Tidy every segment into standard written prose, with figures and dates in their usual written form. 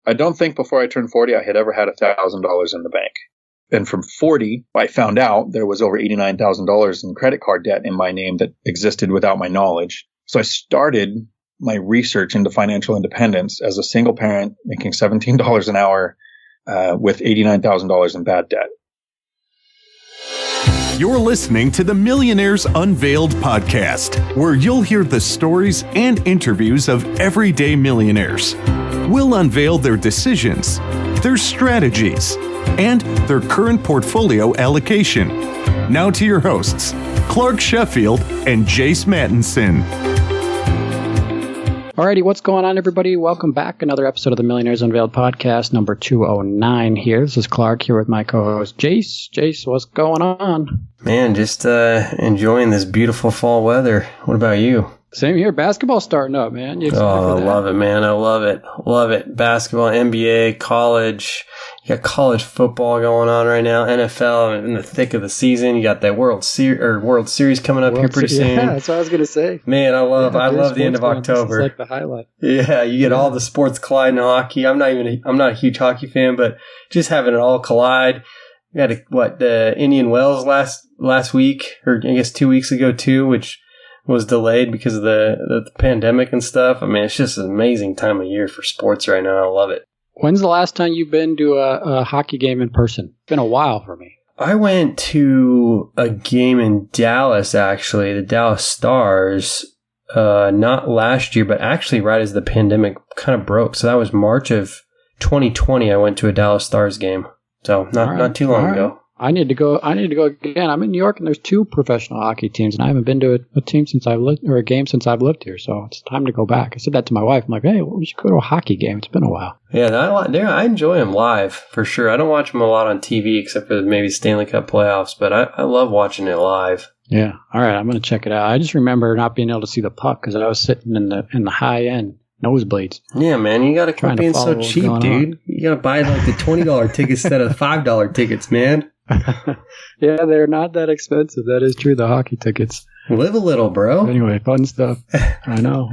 I don't think before I turned 40 I had ever had $1,000 in the bank. And from 40, I found out there was over $89,000 in credit card debt in my name that existed without my knowledge. So I started my research into financial independence as a single parent making $17 an hour with $89,000 in bad debt. You're listening to the Millionaires Unveiled podcast, where you'll hear the stories and interviews of everyday millionaires. We'll unveil their decisions, their strategies, and their current portfolio allocation. Now to your hosts, Clark Sheffield and Jace Mattinson. Alrighty, what's going on, everybody? Welcome back. Another episode of the Millionaires Unveiled podcast, number 209 here. This is Clark here with my co-host, Jace. Jace, what's going on? Man, just enjoying this beautiful fall weather. What about you? Same here. Basketball's starting up, man. I love it, man. I love it. Love it. Basketball, NBA, college. You got college football going on right now. NFL in the thick of the season. You got that World Series coming up here pretty soon. Yeah, that's what I was gonna say. Man, I love the end of October. It's like the highlight. Yeah, you get all the sports collide in hockey. I'm not a huge hockey fan, but just having it all collide. We had the Indian Wells last week, or I guess 2 weeks ago too, which was delayed because of the pandemic and stuff. I mean, it's just an amazing time of year for sports right now. I love it. When's the last time you've been to a hockey game in person? It's been a while for me. I went to a game in Dallas, actually, the Dallas Stars, not last year, but actually right as the pandemic kind of broke. So that was March of 2020. I went to a Dallas Stars game. So not too long ago. I need to go again. I'm in New York, and there's 2 professional hockey teams, and I haven't been to a team since I've lived, or a game since I've lived here. So it's time to go back. I said that to my wife. I'm like, hey, we should go to a hockey game. It's been a while. Yeah, I enjoy them live for sure. I don't watch them a lot on TV except for maybe Stanley Cup playoffs, but I love watching it live. Yeah. All right, I'm going to check it out. I just remember not being able to see the puck because I was sitting in the high end. Nosebleeds. Yeah, man, you gotta quit being so cheap, dude. You gotta buy like the $20 tickets instead of $5 tickets, man. Yeah, they're not that expensive. That is true. The hockey tickets. Live a little, bro. Anyway, fun stuff. I know.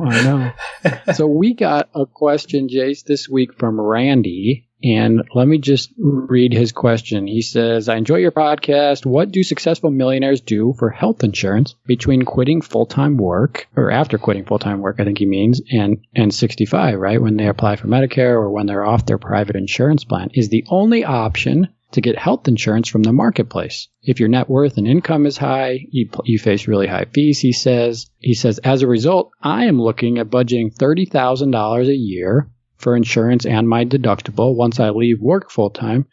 So we got a question, Jace, this week from Randy. And let me just read his question. He says, I enjoy your podcast. What do successful millionaires do for health insurance between quitting full-time work, or after quitting full-time work, I think he means, and 65, right? When they apply for Medicare or when they're off their private insurance plan, is the only option to get health insurance from the marketplace. If your net worth and income is high, you face really high fees, he says. He says, as a result, I am looking at budgeting $30,000 a year for insurance and my deductible once I leave work full-time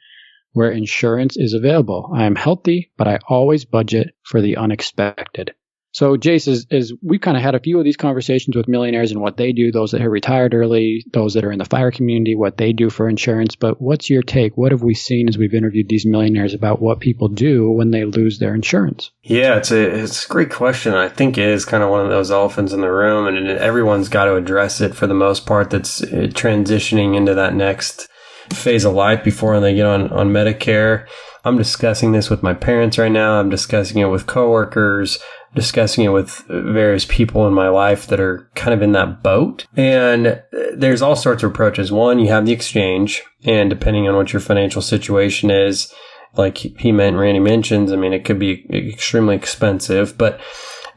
where insurance is available. I am healthy, but I always budget for the unexpected. So, Jace, as we've kind of had a few of these conversations with millionaires and what they do, those that have retired early, those that are in the FIRE community, what they do for insurance. But what's your take? What have we seen as we've interviewed these millionaires about what people do when they lose their insurance? Yeah, it's a great question. I think it is kind of one of those elephants in the room, and everyone's got to address it for the most part that's transitioning into that next phase of life before they get on Medicare. I'm discussing this with my parents right now. I'm discussing it with coworkers, discussing it with various people in my life that are kind of in that boat. And there's all sorts of approaches. One, you have the exchange, and depending on what your financial situation is, like Randy mentions, I mean, it could be extremely expensive, but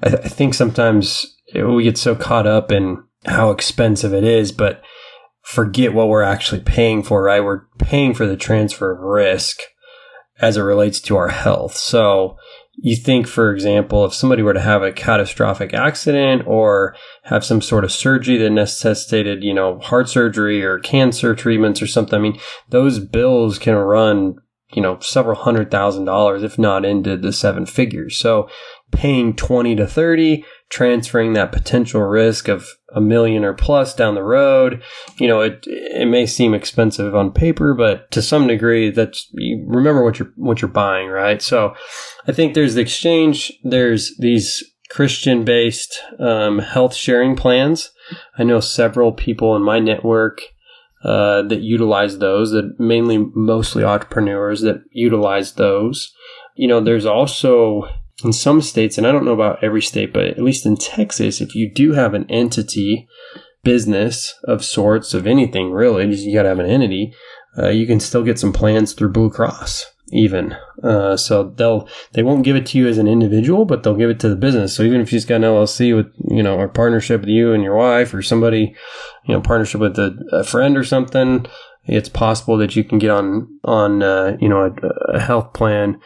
I think sometimes we get so caught up in how expensive it is, but forget what we're actually paying for, right? We're paying for the transfer of risk as it relates to our health. So you think, for example, if somebody were to have a catastrophic accident or have some sort of surgery that necessitated, heart surgery or cancer treatments or something, I mean, those bills can run, several $100,000, if not into the 7 figures. So paying 20 to 30, transferring that potential risk of $1 million or plus down the road, it may seem expensive on paper, but to some degree, you remember what you're buying, right? So I think there's the exchange. There's these Christian-based health sharing plans. I know several people in my network that utilize those, mostly entrepreneurs that utilize those. There's also in some states, and I don't know about every state, but at least in Texas, if you do have an entity business of sorts, of anything really, just you got to have an entity, you can still get some plans through Blue Cross even. So they won't give it to you as an individual, but they'll give it to the business. So even if you just got an LLC with, or partnership with you and your wife or somebody, partnership with a friend or something, it's possible that you can get on a health plan.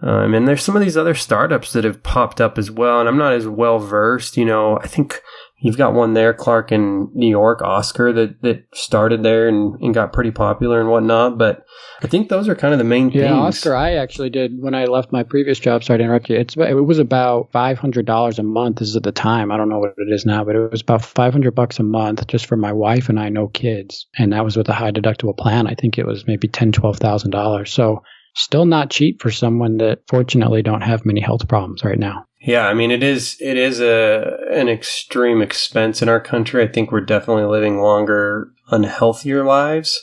And there's some of these other startups that have popped up as well. And I'm not as well versed, I think you've got one there, Clark, in New York, Oscar, that started there and got pretty popular and whatnot. But I think those are kind of the main things. Yeah, Oscar, I actually did when I left my previous job. Sorry to interrupt you. It was about $500 a month. This is at the time. I don't know what it is now, but it was about $500 a month just for my wife and I, no kids. And that was with a high deductible plan. I think it was maybe $10,000, $12,000. So still not cheap for someone that fortunately don't have many health problems right now. Yeah, I mean, it is an extreme expense in our country. I think we're definitely living longer, unhealthier lives.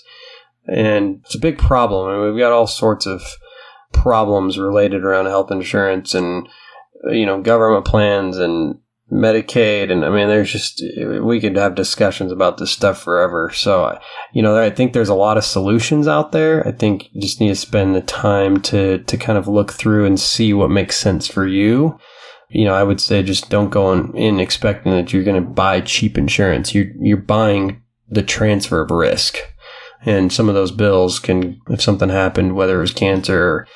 And it's a big problem. I mean, we've got all sorts of problems related around health insurance and, government plans and Medicaid. And I mean, we could have discussions about this stuff forever. So, I think there's a lot of solutions out there. I think you just need to spend the time to kind of look through and see what makes sense for you. I would say just don't go in expecting that you're going to buy cheap insurance. You're buying the transfer of risk. And some of those bills can, if something happened, whether it was cancer or,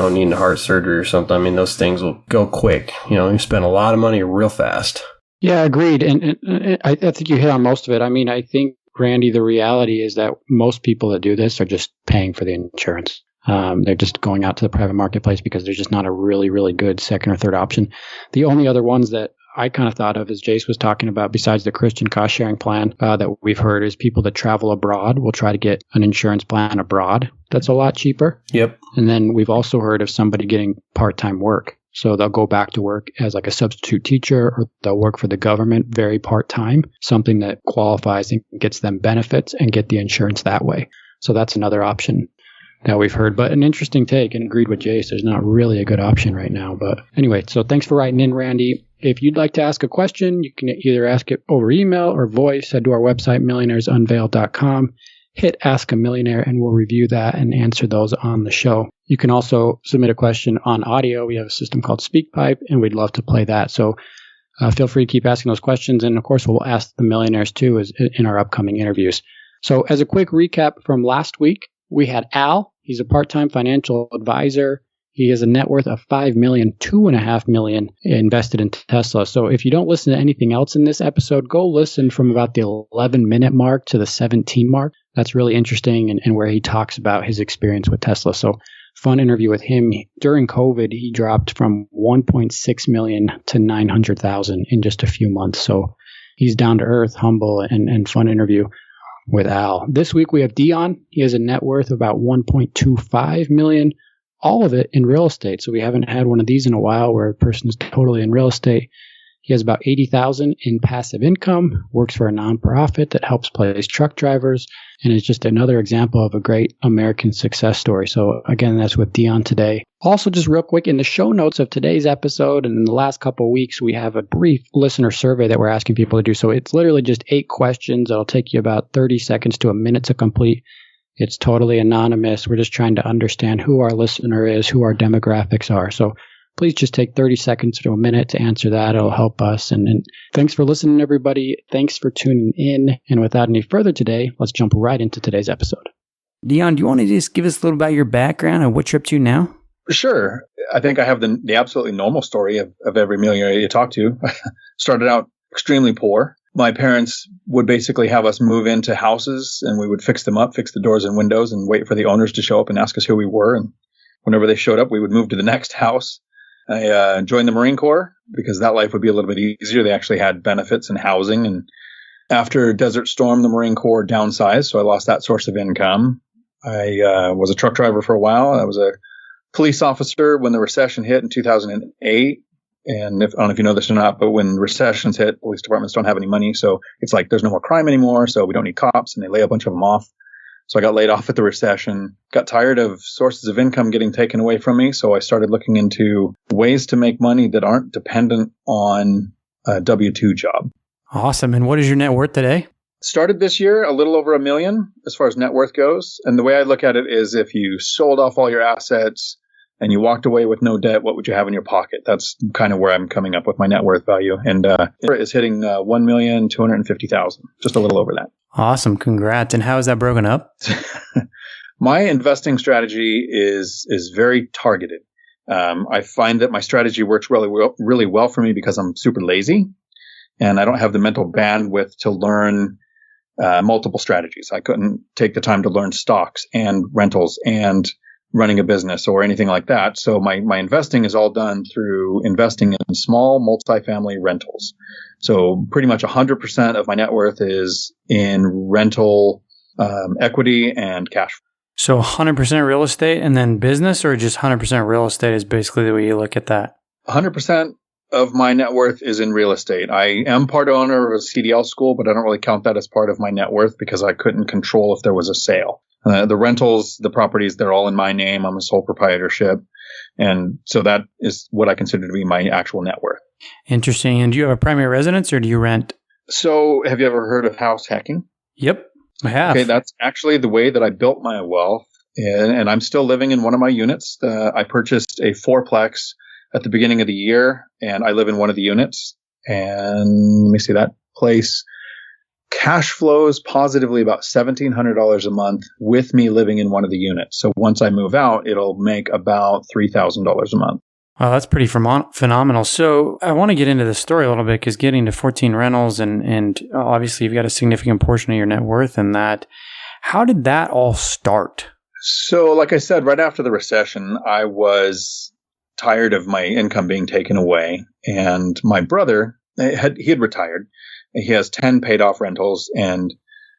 needing heart surgery or something, I mean, those things will go quick. You spend a lot of money real fast. Yeah, agreed. And I think you hit on most of it. I mean, I think, Randy, the reality is that most people that do this are just paying for the insurance. They're just going out to the private marketplace because there's just not a really, really good second or third option. The only other ones that I kind of thought of, as Jace was talking about, besides the Christian cost sharing plan that we've heard, is people that travel abroad will try to get an insurance plan abroad. That's a lot cheaper. Yep. And then we've also heard of somebody getting part-time work. So they'll go back to work as like a substitute teacher, or they'll work for the government very part-time, something that qualifies and gets them benefits and get the insurance that way. So that's another option that we've heard, but an interesting take, and agreed with Jace. There's not really a good option right now. But anyway, so thanks for writing in, Randy. If you'd like to ask a question, you can either ask it over email or voice. Head to our website, millionairesunveiled.com. Hit Ask a Millionaire, and we'll review that and answer those on the show. You can also submit a question on audio. We have a system called SpeakPipe, and we'd love to play that. So feel free to keep asking those questions. And of course, we'll ask the millionaires too in our upcoming interviews. So as a quick recap from last week, we had Al. He's a part-time financial advisor. He has a net worth of $5 million, $2.5 million invested in Tesla. So if you don't listen to anything else in this episode, go listen from about the 11-minute mark to the 17 mark. That's really interesting, and where he talks about his experience with Tesla. So fun interview with him. During COVID, he dropped from 1.6 million to 900,000 in just a few months. So he's down to earth, humble, and fun interview with Al. This week we have Dion. He has a net worth of about 1.25 million, all of it in real estate. So we haven't had one of these in a while where a person is totally in real estate. He has about 80,000 in passive income, works for a nonprofit that helps place truck drivers, and is just another example of a great American success story. So again, that's with Dion today. Also, just real quick, in the show notes of today's episode and in the last couple of weeks, we have a brief listener survey that we're asking people to do. So it's literally just 8 questions. It'll take you about 30 seconds to a minute to complete. It's totally anonymous. We're just trying to understand who our listener is, who our demographics are. So please just take 30 seconds to a minute to answer that. It'll help us. And thanks for listening, everybody. Thanks for tuning in. And without any further today, let's jump right into today's episode. Dion, do you want to just give us a little about your background and what you're up to now? Sure. I think I have the absolutely normal story of every millionaire you talk to. Started out extremely poor. My parents would basically have us move into houses, and we would fix them up, fix the doors and windows, and wait for the owners to show up and ask us who we were. And whenever they showed up, we would move to the next house. I joined the Marine Corps because that life would be a little bit easier. They actually had benefits and housing. And after Desert Storm, the Marine Corps downsized, so I lost that source of income. I was a truck driver for a while. I was a police officer when the recession hit in 2008. And I don't know if you know this or not, but when recessions hit, police departments don't have any money. So it's like there's no more crime anymore, so we don't need cops, and they lay a bunch of them off. So I got laid off at the recession, got tired of sources of income getting taken away from me. So I started looking into ways to make money that aren't dependent on a W-2 job. Awesome. And what is your net worth today? Started this year a little over $1 million as far as net worth goes. And the way I look at it is if you sold off all your assets and you walked away with no debt, what would you have in your pocket? That's kind of where I'm coming up with my net worth value. And it is hitting $1,250,000, just a little over that. Awesome. Congrats. And how is that broken up? My investing strategy is very targeted. I find that my strategy works really well for me because I'm super lazy and I don't have the mental bandwidth to learn multiple strategies. I couldn't take the time to learn stocks and rentals and running a business or anything like that. So my investing is all done through investing in small multifamily rentals. So pretty much 100% of my net worth is in rental equity and cash. So 100% real estate and then business, or just 100% real estate is basically the way you look at that? 100% of my net worth is in real estate. I am part owner of a CDL school, but I don't really count that as part of my net worth because I couldn't control if there was a sale. The rentals, the properties, they're all in my name. I'm a sole proprietorship. And so that is what I consider to be my actual net worth. Interesting. And do you have a primary residence or do you rent? So have you ever heard of house hacking? Yep, I have. Okay, that's actually the way that I built my wealth. And I'm still living in one of my units. I purchased a fourplex at the beginning of the year, and I live in one of the units. And let me see, that place cash flows positively about $1,700 a month with me living in one of the units. So once I move out, it'll make about $3,000 a month. Wow, that's pretty phenomenal. So I want to get into the story a little bit because getting to 14 rentals and obviously you've got a significant portion of your net worth in that. How did that all start? So like I said, right after the recession, I was tired of my income being taken away. And my brother, he had retired. He has 10 paid off rentals, and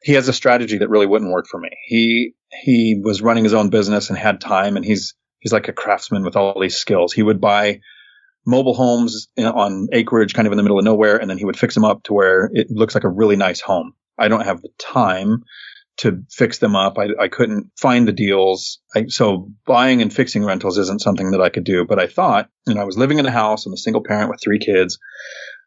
he has a strategy that really wouldn't work for me. He was running his own business and had time, and he's like a craftsman with all these skills. He would buy mobile homes on acreage kind of in the middle of nowhere, and then he would fix them up to where it looks like a really nice home. I don't have the time to fix them up. I couldn't find the deals. So buying and fixing rentals isn't something that I could do. But I thought, I was living in a house. I'm a single parent with 3 kids.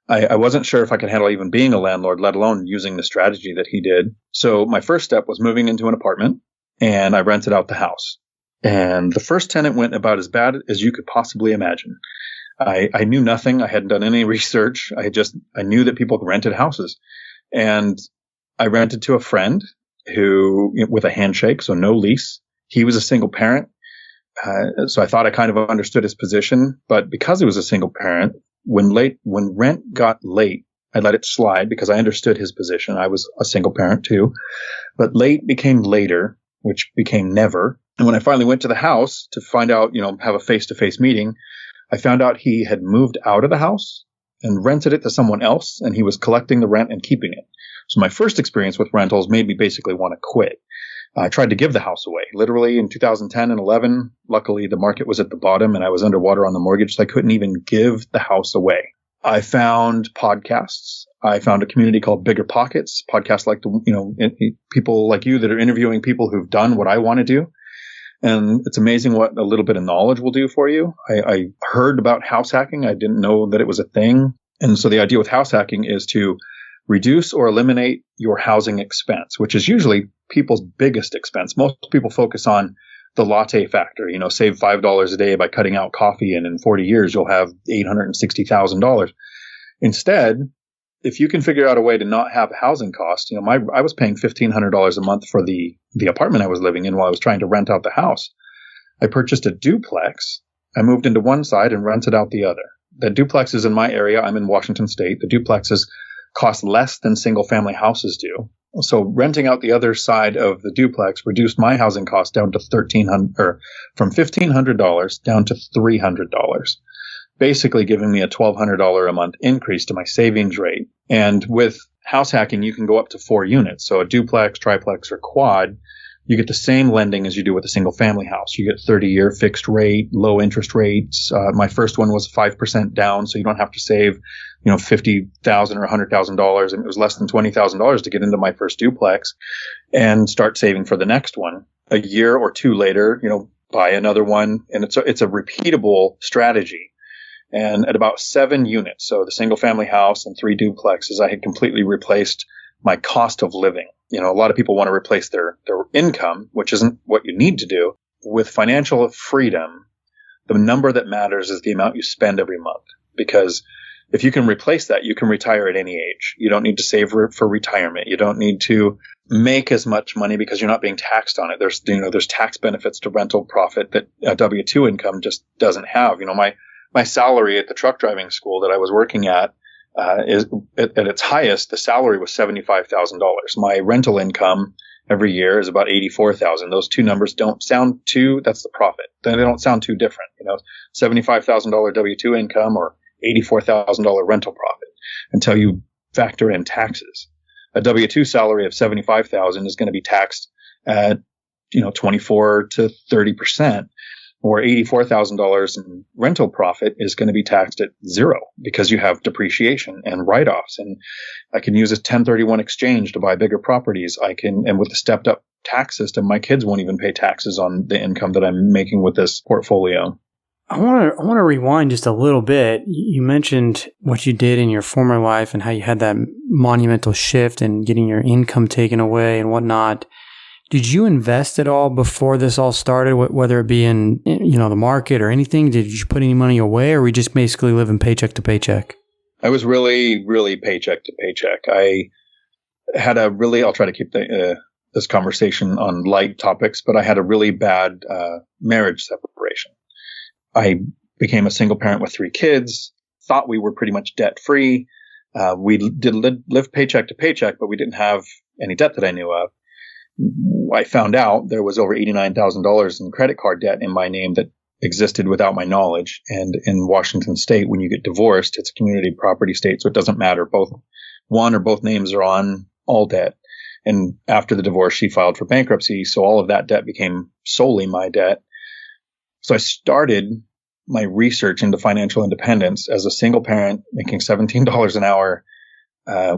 I wasn't sure if I could handle even being a landlord, let alone using the strategy that he did. So my first step was moving into an apartment, and I rented out the house. And the first tenant went about as bad as you could possibly imagine. I knew nothing. I hadn't done any research. I knew that people rented houses. And I rented to a friend who, with a handshake, so no lease. He was a single parent. So I thought I kind of understood his position. But because he was a single parent, when rent got late, I let it slide because I understood his position. I was a single parent too. But late became later, which became never. And when I finally went to the house to find out, have a face-to-face meeting, I found out he had moved out of the house and rented it to someone else, and he was collecting the rent and keeping it. So my first experience with rentals made me basically want to quit. I tried to give the house away. Literally in 2010 and 11, luckily the market was at the bottom and I was underwater on the mortgage, so I couldn't even give the house away. I found podcasts. I found a community called Bigger Pockets, podcasts like people like you that are interviewing people who've done what I want to do. And it's amazing what a little bit of knowledge will do for you. I heard about house hacking. I didn't know that it was a thing. And so the idea with house hacking is to reduce or eliminate your housing expense, which is usually people's biggest expense. Most people focus on the latte factor, save $5 a day by cutting out coffee, and in 40 years, you'll have $860,000. Instead, if you can figure out a way to not have a housing cost, I was paying $1,500 a month for the apartment I was living in while I was trying to rent out the house. I purchased a duplex. I moved into one side and rented out the other. The duplex is in my area. I'm in Washington State. The duplexes cost less than single family houses do. So renting out the other side of the duplex reduced my housing cost down to from $1,500 down to $300, basically giving me a $1,200 a month increase to my savings rate. And with house hacking, you can go up to 4 units. So a duplex, triplex, or quad, you get the same lending as you do with a single family house. You get 30-year fixed rate, low interest rates. My first one was 5% down, so you don't have to save $50,000 or $100,000, and it was less than $20,000 to get into my first duplex and start saving for the next one. A year or 2 later, buy another one, and it's a repeatable strategy. And at about 7 units, so the single family house and 3 duplexes, I had completely replaced my cost of living. A lot of people want to replace their income, which isn't what you need to do. With financial freedom, the number that matters is the amount you spend every month. Because if you can replace that, you can retire at any age. You don't need to save for retirement. You don't need to make as much money because you're not being taxed on it. There's tax benefits to rental profit that a W-2 income just doesn't have. My salary at the truck driving school that I was working at is at its highest. The salary was $75,000. My rental income every year is about $84,000. Those two numbers don't sound too. That's the profit. They don't sound too different. $75,000 W-2 income or $84,000 rental profit until you factor in taxes. A W-2 salary of $75,000 is going to be taxed at 24 to 30%. Or $84,000 in rental profit is going to be taxed at 0 because you have depreciation and write-offs. And I can use a 1031 exchange to buy bigger properties. And with the stepped up tax system, my kids won't even pay taxes on the income that I'm making with this portfolio. I want to rewind just a little bit. You mentioned what you did in your former life and how you had that monumental shift and getting your income taken away and whatnot. Did you invest at all before this all started, whether it be in the market or anything? Did you put any money away, or were we just basically living paycheck to paycheck? I was really, really paycheck to paycheck. I had I'll try to keep this conversation on light topics, but I had a really bad marriage separation. I became a single parent with 3 kids, thought we were pretty much debt free. We did live paycheck to paycheck, but we didn't have any debt that I knew of. I found out there was over $89,000 in credit card debt in my name that existed without my knowledge. And in Washington State, when you get divorced, it's a community property state, so it doesn't matter. One or both names are on all debt. And after the divorce, she filed for bankruptcy, so all of that debt became solely my debt. So I started my research into financial independence as a single parent making $17 an hour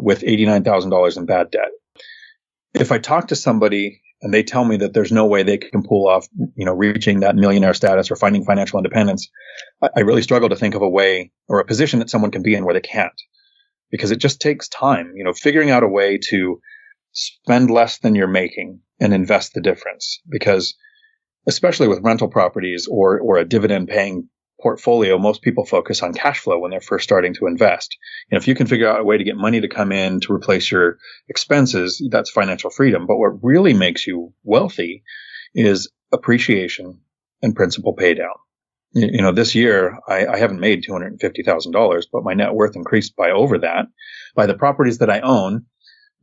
with $89,000 in bad debt. If I talk to somebody and they tell me that there's no way they can pull off, reaching that millionaire status or finding financial independence, I really struggle to think of a way or a position that someone can be in where they can't, because it just takes time, figuring out a way to spend less than you're making and invest the difference. Because especially with rental properties or a dividend paying portfolio, most people focus on cash flow when they're first starting to invest. If you can figure out a way to get money to come in to replace your expenses, that's financial freedom. But what really makes you wealthy is appreciation and principal pay down. This year I haven't made $250,000, but my net worth increased by over that, by the properties that I own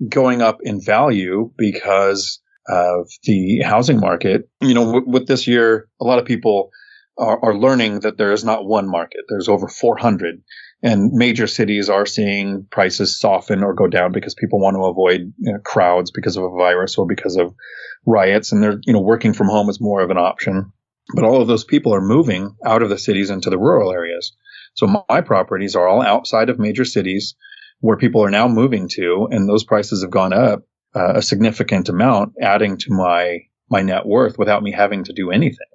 going up in value because of the housing market. With this year, a lot of people are learning that there is not one market. There's over 400, and major cities are seeing prices soften or go down because people want to avoid crowds because of a virus or because of riots, and they're working from home is more of an option. But all of those people are moving out of the cities into the rural areas. So my properties are all outside of major cities where people are now moving to, and those prices have gone up a significant amount, adding to my net worth without me having to do anything.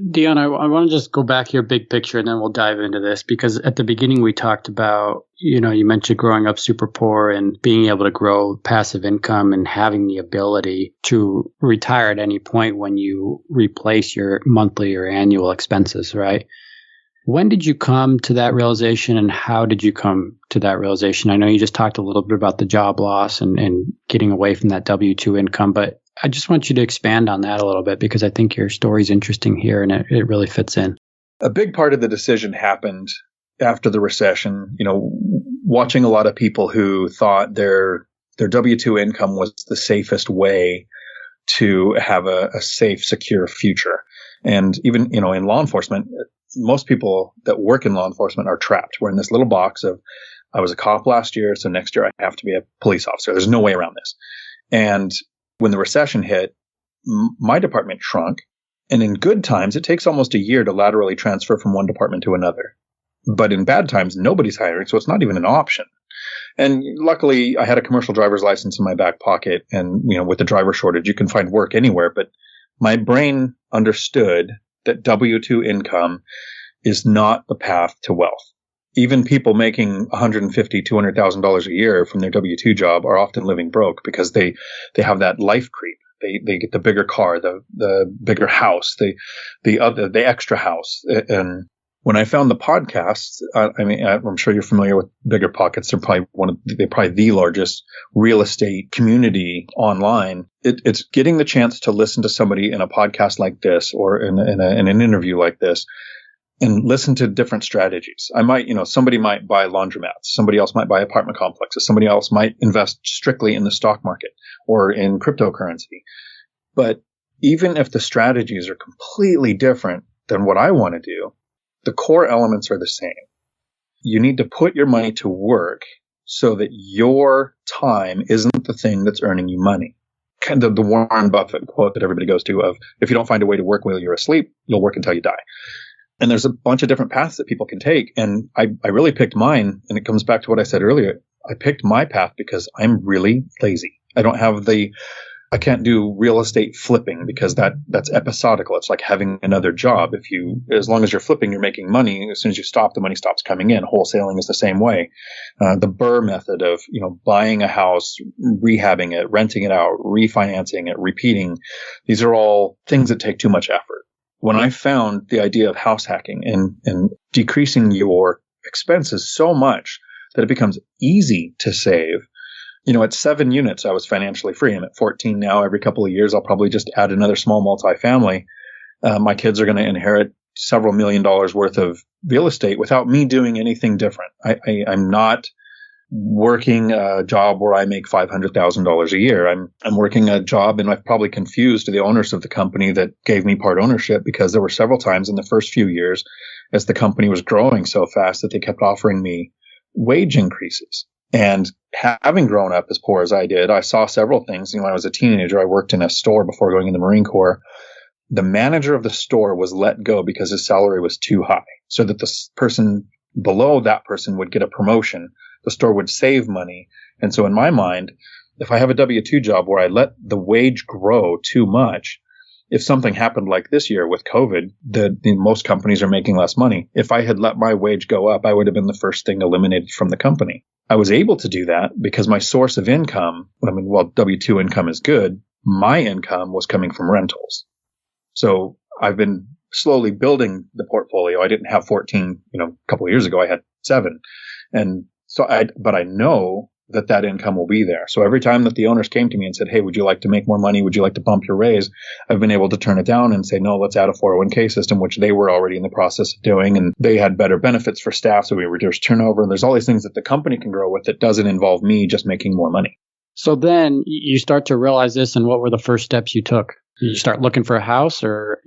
Dion, I want to just go back here big picture and then we'll dive into this, because at the beginning we talked about, you mentioned growing up super poor and being able to grow passive income and having the ability to retire at any point when you replace your monthly or annual expenses, right? When did you come to that realization, and how did you come to that realization? I know you just talked a little bit about the job loss and getting away from that W-2 income, but I just want you to expand on that a little bit, because I think your story is interesting here and it really fits in. A big part of the decision happened after the recession. Watching a lot of people who thought their W-2 income was the safest way to have a safe, secure future. And even, in law enforcement, most people that work in law enforcement are trapped. We're in this little box of, I was a cop last year, so next year I have to be a police officer. There's no way around this. And when the recession hit, my department shrunk. And in good times, it takes almost a year to laterally transfer from one department to another. But in bad times, nobody's hiring, so it's not even an option. And luckily, I had a commercial driver's license in my back pocket. And, with the driver shortage, you can find work anywhere. But my brain understood that W-2 income is not the path to wealth. even people making $150,000, $200,000 a year from their W-2 job are often living broke because they have that life creep. They get the bigger car, the bigger house, the extra house. And when I found the podcasts, I'm sure you're familiar with Bigger Pockets. They're probably the largest real estate community online. It's getting the chance to listen to somebody in a podcast like this or in an interview like this and listen to different strategies. Somebody might buy laundromats. Somebody else might buy apartment complexes. Somebody else might invest strictly in the stock market or in cryptocurrency. But even if the strategies are completely different than what I want to do, the core elements are the same. You need to put your money to work so that your time isn't the thing that's earning you money. Kind of the Warren Buffett quote that everybody goes to of, if you don't find a way to work while you're asleep, you'll work until you die. And there's a bunch of different paths that people can take. And I really picked mine. And it comes back to what I said earlier. I picked my path because I'm really lazy. I can't do real estate flipping because that's episodical. It's like having another job. As long as you're flipping, you're making money. As soon as you stop, the money stops coming in. Wholesaling is the same way. The Burr method of, buying a house, rehabbing it, renting it out, refinancing it, repeating. These are all things that take too much effort. When I found the idea of house hacking and decreasing your expenses so much that it becomes easy to save, at 7 units, I was financially free. I'm at 14 now. Every couple of years, I'll probably just add another small multifamily. My kids are going to inherit several $1 million worth of real estate without me doing anything different. I'm not working a job where I make $500,000 a year. I'm working a job, and I've probably confused the owners of the company that gave me part ownership because there were several times in the first few years as the company was growing so fast that they kept offering me wage increases. And having grown up as poor as I did, I saw several things. When I was a teenager, I worked in a store before going in the Marine Corps. The manager of the store was let go because his salary was too high, so that the person below that person would get a promotion. The store would save money. And so in my mind, if I have a W-2 job where I let the wage grow too much, if something happened like this year with COVID, most companies are making less money. If I had let my wage go up, I would have been the first thing eliminated from the company. I was able to do that because my source of income, while W-2 income is good, my income was coming from rentals. So I've been slowly building the portfolio. I didn't have 14, a couple of years ago, I had 7. And so but I know that income will be there. So every time that the owners came to me and said, hey, would you like to make more money? Would you like to bump your raise? I've been able to turn it down and say, no, let's add a 401k system, which they were already in the process of doing. And they had better benefits for staff. So we reduced turnover. And there's all these things that the company can grow with that doesn't involve me just making more money. So then you start to realize this, and what were the first steps you took? You start looking for a house, or,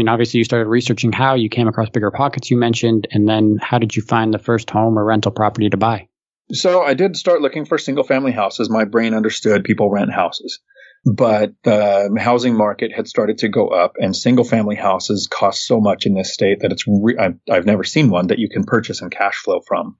obviously you started researching how you came across Bigger Pockets you mentioned, and then how did you find the first home or rental property to buy? So I did start looking for single family houses. My brain understood people rent houses, but the housing market had started to go up, and single family houses cost so much in this state that I've never seen one that you can purchase and cash flow from.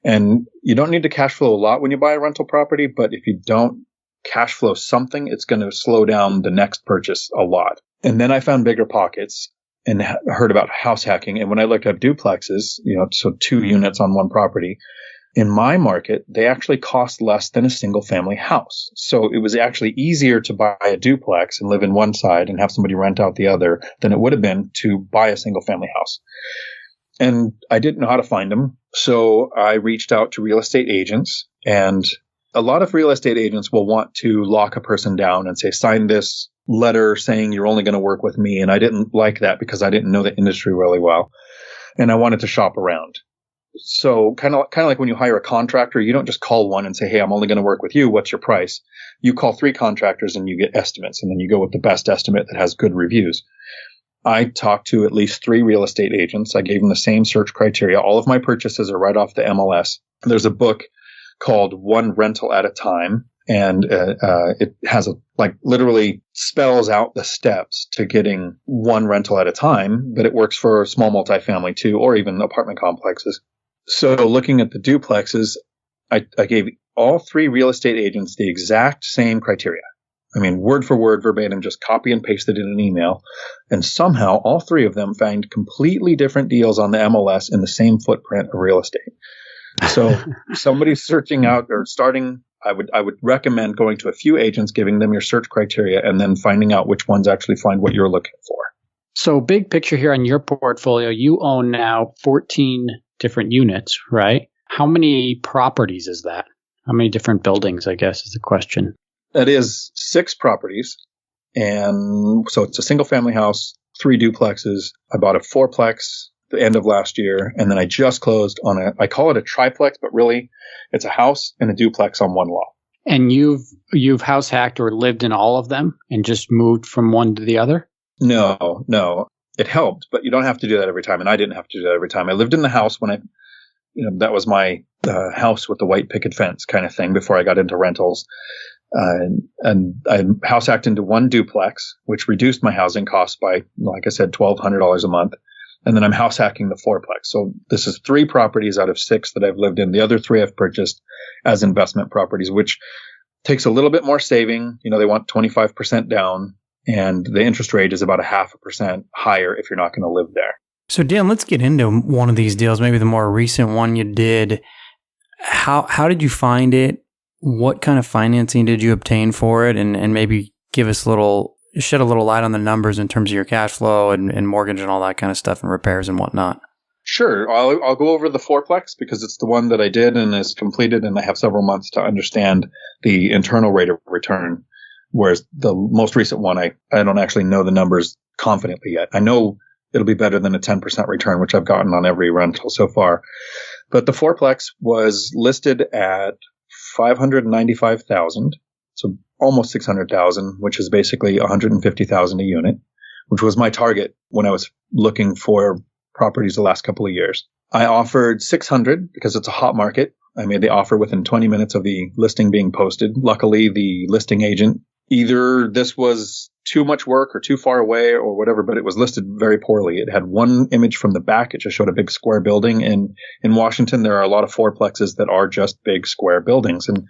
And you don't need to cash flow a lot when you buy a rental property, but if you don't cash flow something, it's going to slow down the next purchase a lot. And then I found Bigger Pockets and heard about house hacking. And when I looked up duplexes, so 2 units on one property, in my market, they actually cost less than a single family house. So it was actually easier to buy a duplex and live in one side and have somebody rent out the other than it would have been to buy a single family house. And I didn't know how to find them. So I reached out to real estate agents, and a lot of real estate agents will want to lock a person down and say, sign this letter saying you're only going to work with me. And I didn't like that because I didn't know the industry really well. And I wanted to shop around. So kind of like when you hire a contractor, you don't just call one and say, hey, I'm only going to work with you. What's your price? You call 3 contractors and you get estimates, and then you go with the best estimate that has good reviews. I talked to at least 3 real estate agents. I gave them the same search criteria. All of my purchases are right off the MLS. There's a book called One Rental at a Time, and it has literally spells out the steps to getting one rental at a time, but it works for small multifamily too, or even apartment complexes. So looking at the duplexes, I gave all 3 real estate agents the exact same criteria. I mean, word for word, verbatim, just copy and pasted in an email. And somehow all three of them find completely different deals on the MLS in the same footprint of real estate. So somebody's searching out or starting, I would recommend going to a few agents, giving them your search criteria, and then finding out which ones actually find what you're looking for. So big picture here on your portfolio, you own now 14 different units, right? How many properties is that? How many different buildings, I guess, is the question. That is 6 properties. And so it's a single family house, 3 duplexes. I bought a 4-plex the end of last year. And then I just closed on I call it a triplex, but really it's a house and a duplex on one lot. And you've house hacked or lived in all of them and just moved from one to the other? No. It helped, but you don't have to do that every time. And I didn't have to do that every time. I lived in the house when that was my house with the white picket fence kind of thing before I got into rentals. And I house hacked into one duplex, which reduced my housing costs by, like I said, $1,200 a month. And then I'm house hacking the 4-plex. So this is 3 properties out of 6 that I've lived in. The other 3 I've purchased as investment properties, which takes a little bit more saving. They want 25% down, and the interest rate is about 0.5% higher if you're not going to live there. So Dan, let's get into one of these deals, maybe the more recent one you did. How did you find it? What kind of financing did you obtain for it? And maybe give us shed a little light on the numbers in terms of your cash flow and mortgage and all that kind of stuff and repairs and whatnot. Sure. I'll go over the 4-plex because it's the one that I did and is completed, and I have several months to understand the internal rate of return. Whereas the most recent one, I don't actually know the numbers confidently yet. I know it'll be better than a 10% return, which I've gotten on every rental so far. But the 4-plex was listed at $595,000, so almost $600,000, which is basically $150,000 a unit, which was my target when I was looking for properties the last couple of years. I offered $600 because it's a hot market. I made the offer within 20 minutes of the listing being posted. Luckily, the listing agent, either this was too much work or too far away or whatever, but it was listed very poorly. It had one image from the back. It just showed a big square building. And in Washington, there are a lot of 4-plexes that are just big square buildings. And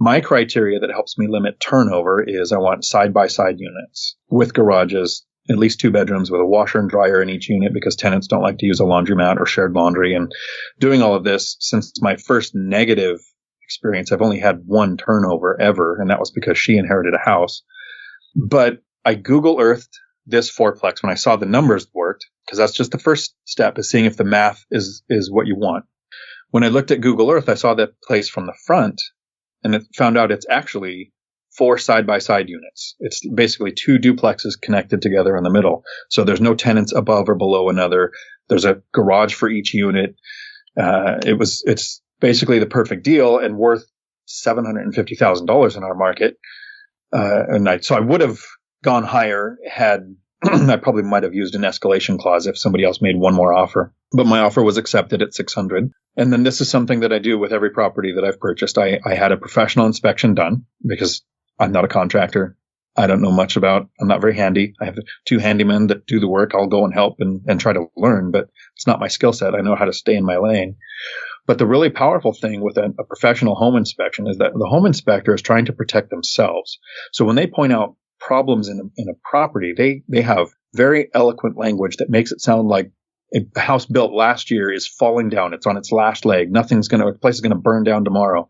my criteria that helps me limit turnover is I want side-by-side units with garages, at least 2 bedrooms with a washer and dryer in each unit because tenants don't like to use a laundromat or shared laundry. And doing all of this, since my first negative experience, I've only had 1 turnover ever, and that was because she inherited a house. But I Google Earthed this 4-plex when I saw the numbers worked, because that's just the first step, is seeing if the math is what you want. When I looked at Google Earth, I saw that place from the front, and it found out it's actually 4 side-by-side units. It's basically 2 duplexes connected together in the middle. So there's no tenants above or below another. There's a garage for each unit. It's basically the perfect deal and worth $750,000 in our market. So I would have gone higher had I probably might have used an escalation clause if somebody else made one more offer. But my offer was accepted at $600. And then this is something that I do with every property that I've purchased. I had a professional inspection done because I'm not a contractor. I don't know much about, I'm not very handy. I have 2 handymen that do the work. I'll go and help and try to learn, but it's not my skill set. I know how to stay in my lane. But the really powerful thing with a professional home inspection is that the home inspector is trying to protect themselves. So when they point out problems in a property, they have very eloquent language that makes it sound like a house built last year is falling down. It's on its last leg. The place is going to burn down tomorrow.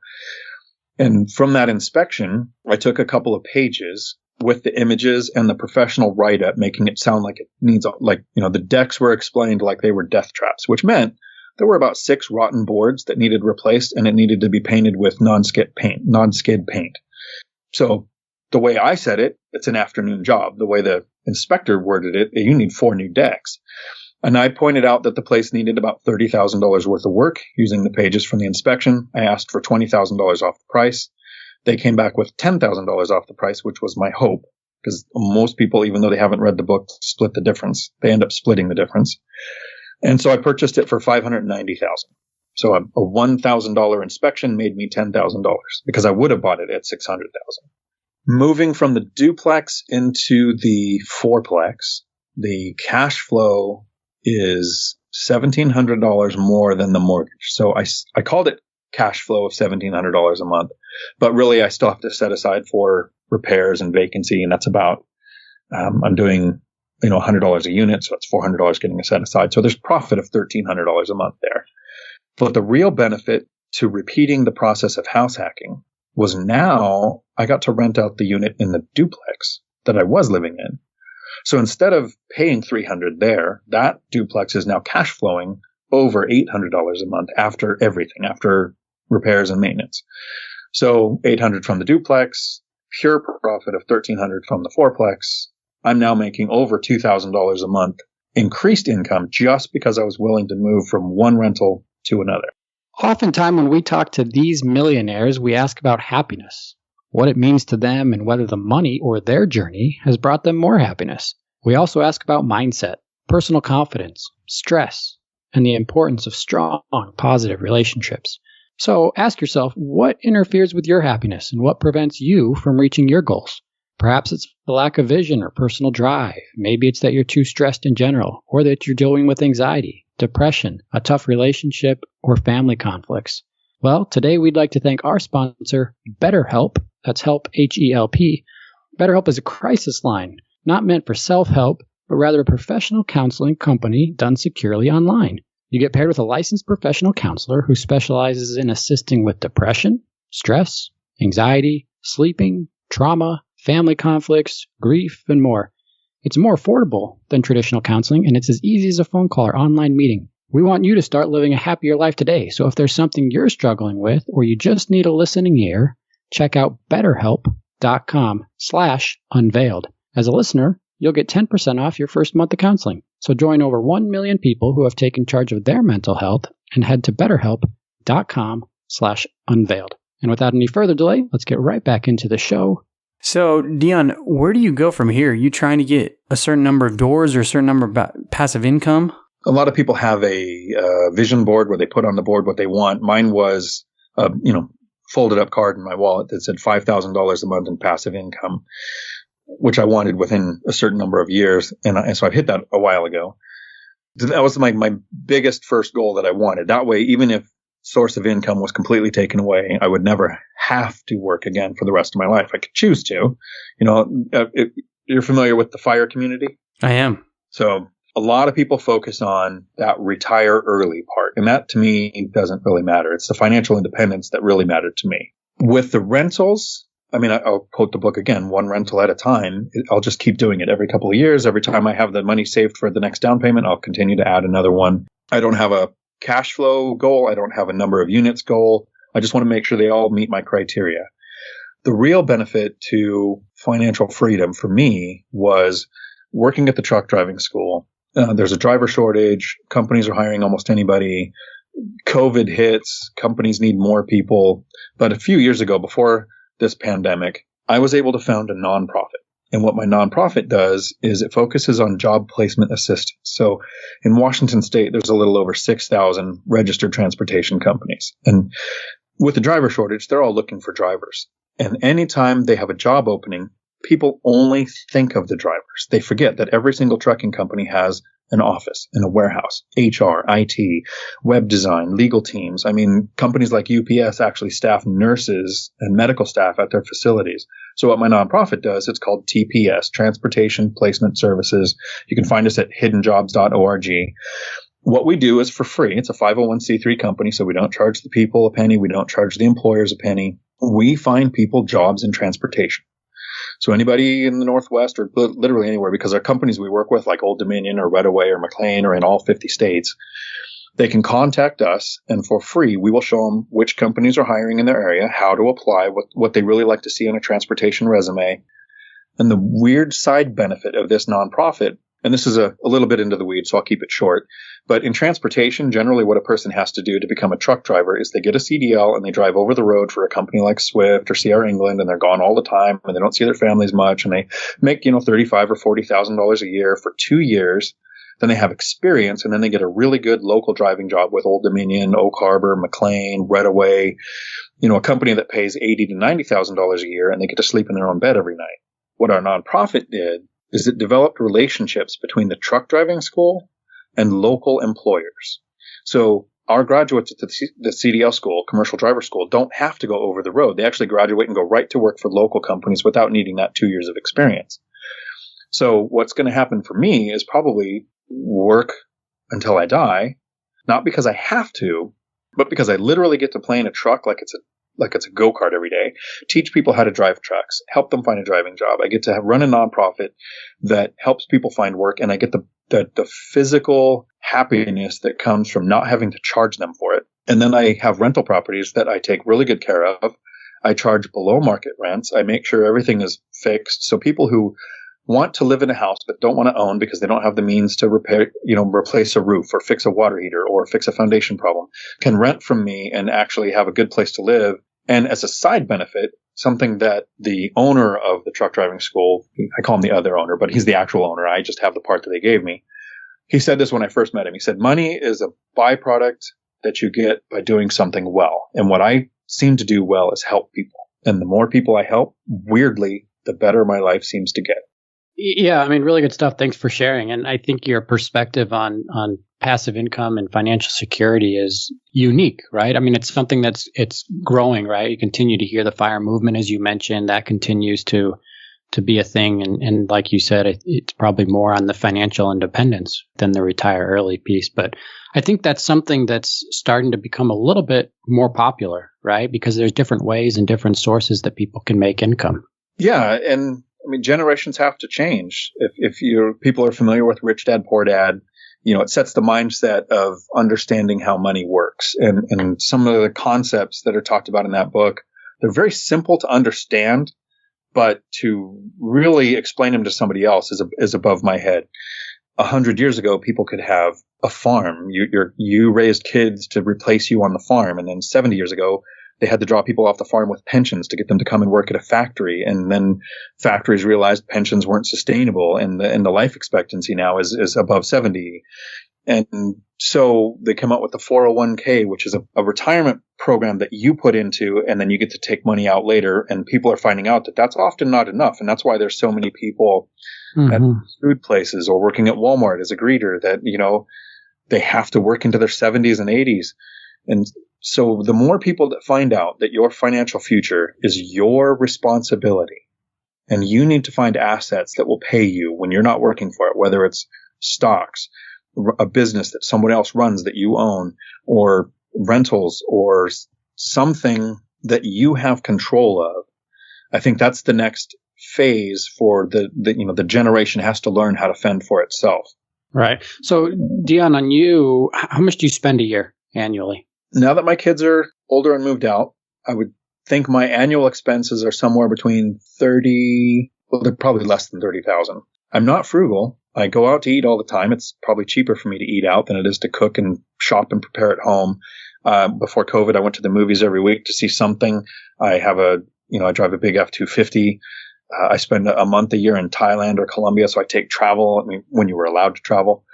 And from that inspection, I took a couple of pages with the images and the professional write-up, making it sound like it needs, the decks were explained like they were death traps, which meant there were about 6 rotten boards that needed replaced, and it needed to be painted with non-skid paint. So the way I said it, it's an afternoon job. The way the inspector worded it, you need 4 new decks. And I pointed out that the place needed about $30,000 worth of work using the pages from the inspection. I asked for $20,000 off the price. They came back with $10,000 off the price, which was my hope, because most people, even though they haven't read the book, split the difference. They end up splitting the difference. And so I purchased it for $590,000. So a $1,000 inspection made me $10,000 because I would have bought it at $600,000. Moving from the duplex into the 4-plex, the cash flow is $1,700 more than the mortgage. So I called it cash flow of $1,700 a month, but really I still have to set aside for repairs and vacancy. And that's about, I'm doing, $100 a unit. So it's $400 getting set aside. So there's profit of $1,300 a month there. But the real benefit to repeating the process of house hacking was now I got to rent out the unit in the duplex that I was living in. So instead of paying $300 there, that duplex is now cash flowing over $800 a month after everything, after repairs and maintenance. So $800 from the duplex, pure profit of $1,300 from the fourplex. I'm now making over $2,000 a month increased income just because I was willing to move from one rental to another. Oftentimes when we talk to these millionaires, we ask about happiness, what it means to them, and whether the money or their journey has brought them more happiness. We also ask about mindset, personal confidence, stress, and the importance of strong, positive relationships. So ask yourself, what interferes with your happiness and what prevents you from reaching your goals? Perhaps it's the lack of vision or personal drive. Maybe it's that you're too stressed in general, or that you're dealing with anxiety, depression, a tough relationship, or family conflicts. Well, today we'd like to thank our sponsor, BetterHelp. That's help, H-E-L-P. BetterHelp is a crisis line, not meant for self-help, but rather a professional counseling company done securely online. You get paired with a licensed professional counselor who specializes in assisting with depression, stress, anxiety, sleeping, trauma, family conflicts, grief, and more. It's more affordable than traditional counseling, and it's as easy as a phone call or online meeting. We want you to start living a happier life today. So if there's something you're struggling with, or you just need a listening ear, check out betterhelp.com/unveiled. As a listener, you'll get 10% off your first month of counseling. So join over 1 million people who have taken charge of their mental health and head to betterhelp.com/unveiled. And without any further delay, let's get right back into the show. So, Dion, where do you go from here? Are you trying to get a certain number of doors or a certain number of passive income? A lot of people have a vision board where they put on the board what they want. Mine was, folded up card in my wallet that said $5,000 a month in passive income, which I wanted within a certain number of years. And so I hit that a while ago. That was my biggest first goal that I wanted. That way, even if source of income was completely taken away, I would never have to work again for the rest of my life. I could choose to. You're familiar with the FIRE community? I am. So a lot of people focus on that retire early part. And that to me doesn't really matter. It's the financial independence that really mattered to me. With the rentals, I'll quote the book again, one rental at a time. I'll just keep doing it every couple of years. Every time I have the money saved for the next down payment, I'll continue to add another one. I don't have a cash flow goal. I don't have a number of units goal. I just want to make sure they all meet my criteria. The real benefit to financial freedom for me was working at the truck driving school. There's a driver shortage. Companies are hiring almost anybody. COVID hits. Companies need more people. But a few years ago, before this pandemic, I was able to found a nonprofit. And what my nonprofit does is it focuses on job placement assistance. So in Washington State, there's a little over 6,000 registered transportation companies. And with the driver shortage, they're all looking for drivers. And anytime they have a job opening, people only think of the drivers. They forget that every single trucking company has an office and a warehouse, HR, IT, web design, legal teams. Companies like UPS actually staff nurses and medical staff at their facilities. So what my nonprofit does, it's called TPS, Transportation Placement Services. You can find us at hiddenjobs.org. What we do is for free. It's a 501c3 company, so we don't charge the people a penny. We don't charge the employers a penny. We find people jobs in transportation. So anybody in the Northwest or literally anywhere, because our companies we work with like Old Dominion or Redaway or McLean or in all 50 states, they can contact us and for free, we will show them which companies are hiring in their area, how to apply, what they really like to see on a transportation resume. And the weird side benefit of this nonprofit, and this is a little bit into the weeds, so I'll keep it short. But in transportation, generally what a person has to do to become a truck driver is they get a CDL and they drive over the road for a company like Swift or CR England, and they're gone all the time and they don't see their families much, and they make, $35,000 or $40,000 a year for 2 years. Then they have experience, and then they get a really good local driving job with Old Dominion, Oak Harbor, McLean, Redaway, a company that pays $80,000 to $90,000 a year, and they get to sleep in their own bed every night. What our nonprofit did is it developed relationships between the truck driving school and local employers. So our graduates at the CDL school, commercial driver school, don't have to go over the road. They actually graduate and go right to work for local companies without needing that 2 years of experience. So what's going to happen for me is probably work until I die, not because I have to, but because I literally get to play in a truck like it's a go-kart every day, teach people how to drive trucks, help them find a driving job. I get to run a nonprofit that helps people find work, and I get the physical happiness that comes from not having to charge them for it. And then I have rental properties that I take really good care of. I charge below market rents. I make sure everything is fixed. So people who want to live in a house but don't want to own because they don't have the means to replace a roof or fix a water heater or fix a foundation problem can rent from me and actually have a good place to live. And as a side benefit, something that the owner of the truck driving school, I call him the other owner, but he's the actual owner. I just have the part that they gave me. He said this when I first met him. He said, money is a byproduct that you get by doing something well. And what I seem to do well is help people. And the more people I help, weirdly, the better my life seems to get. Yeah, I mean, really good stuff. Thanks for sharing. And I think your perspective on passive income and financial security is unique, right? I mean, it's something it's growing, right? You continue to hear the FIRE movement, as you mentioned, that continues to be a thing. And like you said, it's probably more on the financial independence than the retire early piece. But I think that's something that's starting to become a little bit more popular, right? Because there's different ways and different sources that people can make income. Yeah, and I mean, generations have to change. If people are familiar with Rich Dad, Poor Dad, it sets the mindset of understanding how money works. And some of the concepts that are talked about in that book, they're very simple to understand, but to really explain them to somebody else is above my head. 100 years ago, people could have a farm. You raised kids to replace you on the farm. And then 70 years ago, they had to draw people off the farm with pensions to get them to come and work at a factory. And then factories realized pensions weren't sustainable, and the life expectancy now is above 70. And so they come up with the 401k, which is a retirement program that you put into, and then you get to take money out later. And people are finding out that that's often not enough. And that's why there's so many people at food places or working at Walmart as a greeter that, they have to work into their 70s and 80s. And so the more people that find out that your financial future is your responsibility, and you need to find assets that will pay you when you're not working for it, whether it's stocks, a business that someone else runs that you own, or rentals, or something that you have control of. I think that's the next phase for the generation has to learn how to fend for itself. Right. So Dion, on you, how much do you spend a year annually? Now that my kids are older and moved out, I would think my annual expenses are somewhere between they're probably less than 30,000. I'm not frugal. I go out to eat all the time. It's probably cheaper for me to eat out than it is to cook and shop and prepare at home. Before COVID, I went to the movies every week to see something. I have I drive a big F-250. I spend a month a year in Thailand or Colombia, so I take travel. I mean, when you were allowed to travel.